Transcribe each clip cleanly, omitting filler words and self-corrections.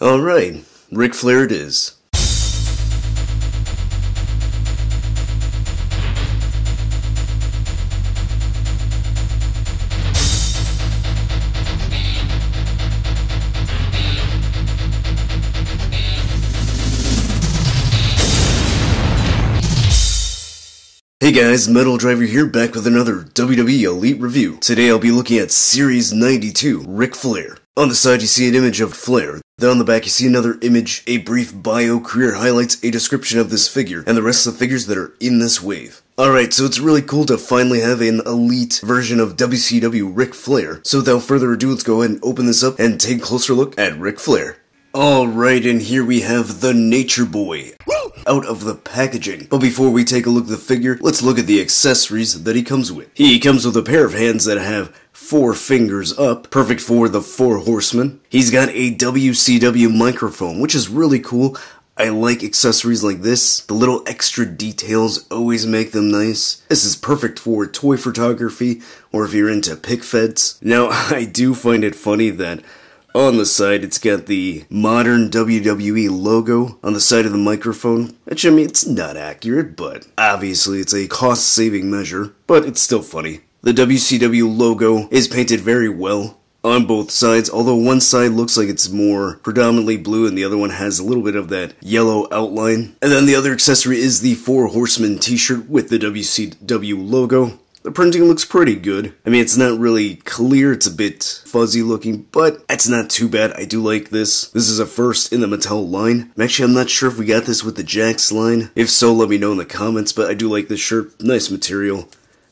Alright, Ric Flair it is. Hey guys, Metal Driver here, back with another WWE Elite review. Today I'll be looking at Series 92, Ric Flair. On the side you see an image of Flair. Then on the back you see another image, a brief bio, career highlights, a description of this figure, and the rest of the figures that are in this wave. Alright, so it's really cool to finally have an elite version of WCW Ric Flair. So without further ado, let's go ahead and open this up and take a closer look at Ric Flair. Alright, and here we have the Nature Boy out of the packaging. But before we take a look at the figure, let's look at the accessories that he comes with. He comes with a pair of hands that have 4 fingers up, perfect for the 4 horsemen. He's got a WCW microphone, which is really cool. I like accessories like this. The little extra details always make them nice. This is perfect for toy photography, or if you're into pic feds. Now, I do find it funny that on the side, it's got the modern WWE logo on the side of the microphone, which, I mean, it's not accurate, but obviously it's a cost-saving measure, but it's still funny. The WCW logo is painted very well on both sides, although one side looks like it's more predominantly blue and the other one has a little bit of that yellow outline. And then the other accessory is the 4 Horsemen t-shirt with the WCW logo. The printing looks pretty good. I mean, it's not really clear, it's a bit fuzzy looking, but it's not too bad. I do like this. This is a first in the Mattel line. I'm not sure if we got this with the Jax line. If so, let me know in the comments, but I do like this shirt. Nice material.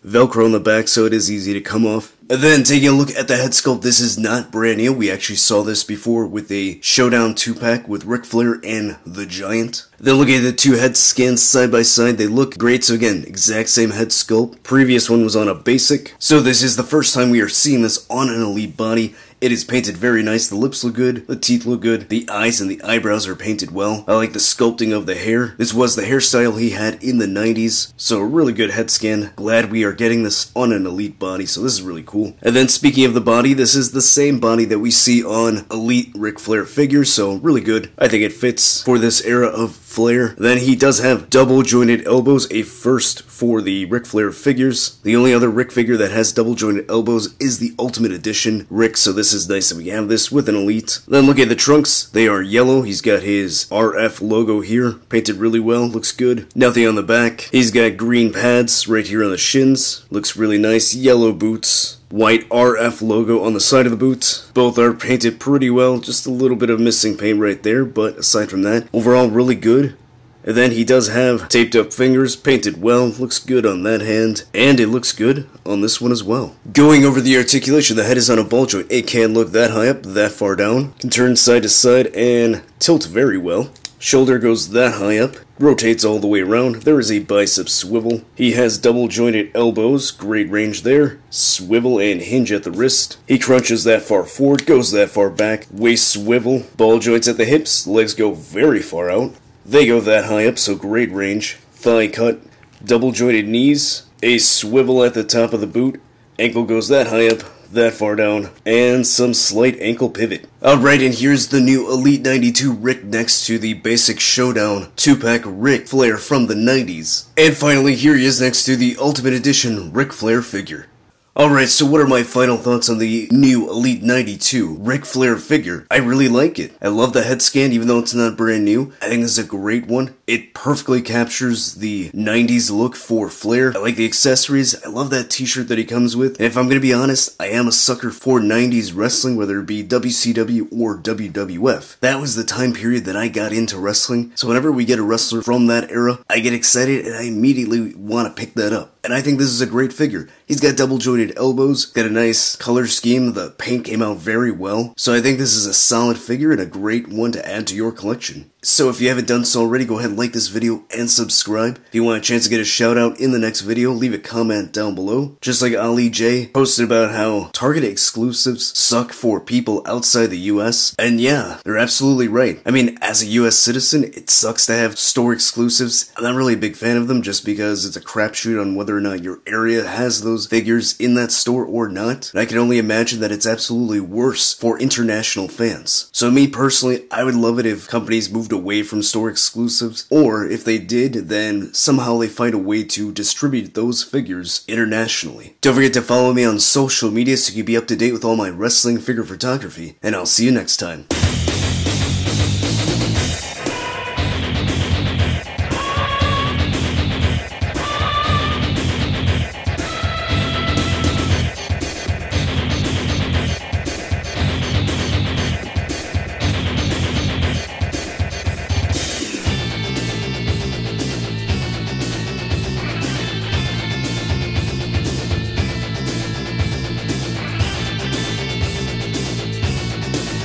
Velcro on the back, so it is easy to come off. And then taking a look at the head sculpt, this is not brand new. We actually saw this before with a Showdown 2-pack with Ric Flair and the Giant. Then looking at the 2 head scans side by side, they look great. So again, exact same head sculpt. Previous one was on a basic. So this is the first time we are seeing this on an elite body. It is painted very nice. The lips look good, the teeth look good, the eyes and the eyebrows are painted well. I like the sculpting of the hair. This was the hairstyle he had in the 90s, so a really good head scan. Glad we are getting this on an elite body, so this is really cool. And then speaking of the body, this is the same body that we see on elite Ric Flair figures, so really good. I think it fits for this era of Flair. Then he does have double jointed elbows, a first for the Ric Flair figures. The only other Ric figure that has double jointed elbows is the Ultimate Edition Ric, so this is nice that we have this with an elite. Then look at the trunks. They are yellow. He's got his RF logo here, painted really well, looks good. Nothing on the back. He's got green pads right here on the shins, looks really nice. Yellow boots. White RF logo on the side of the boot. Both are painted pretty well, just a little bit of missing paint right there, but aside from that, overall really good. And then he does have taped up fingers, painted well, looks good on that hand, and it looks good on this one as well. Going over the articulation, the head is on a ball joint. It can look that high up, that far down, can turn side to side and tilt very well. Shoulder goes that high up, rotates all the way around. There is a bicep swivel. He has double jointed elbows, great range there. Swivel and hinge at the wrist. He crunches that far forward, goes that far back. Waist swivel, ball joints at the hips, legs go very far out. They go that high up, so great range. Thigh cut, double jointed knees, a swivel at the top of the boot. Ankle goes that high up, that far down, and some slight ankle pivot. Alright, and here's the new Elite 92 Ric next to the basic Showdown 2-pack Ric Flair from the 90s. And finally, here he is next to the Ultimate Edition Ric Flair figure. Alright, so what are my final thoughts on the new Elite 92 Ric Flair figure? I really like it. I love the head scan even though it's not brand new. I think this is a great one. It perfectly captures the 90s look for Flair. I like the accessories. I love that t-shirt that he comes with. And if I'm going to be honest, I am a sucker for 90s wrestling, whether it be WCW or WWF. That was the time period that I got into wrestling. So whenever we get a wrestler from that era, I get excited and I immediately want to pick that up. And I think this is a great figure. He's got double jointed elbows, got a nice color scheme, the paint came out very well. So I think this is a solid figure and a great one to add to your collection. So if you haven't done so already, go ahead and like this video and subscribe. If you want a chance to get a shout out in the next video, leave a comment down below. Just like Ali J posted about how Target exclusives suck for people outside the US. And yeah, they're absolutely right. I mean, as a US citizen, it sucks to have store exclusives. I'm not really a big fan of them just because it's a crapshoot on whether or not your area has those figures in that store or not. And I can only imagine that it's absolutely worse for international fans. So me personally, I would love it if companies moved away from store exclusives, or if they did, then somehow they find a way to distribute those figures internationally. Don't forget to follow me on social media so you can be up to date with all my wrestling figure photography, and I'll see you next time.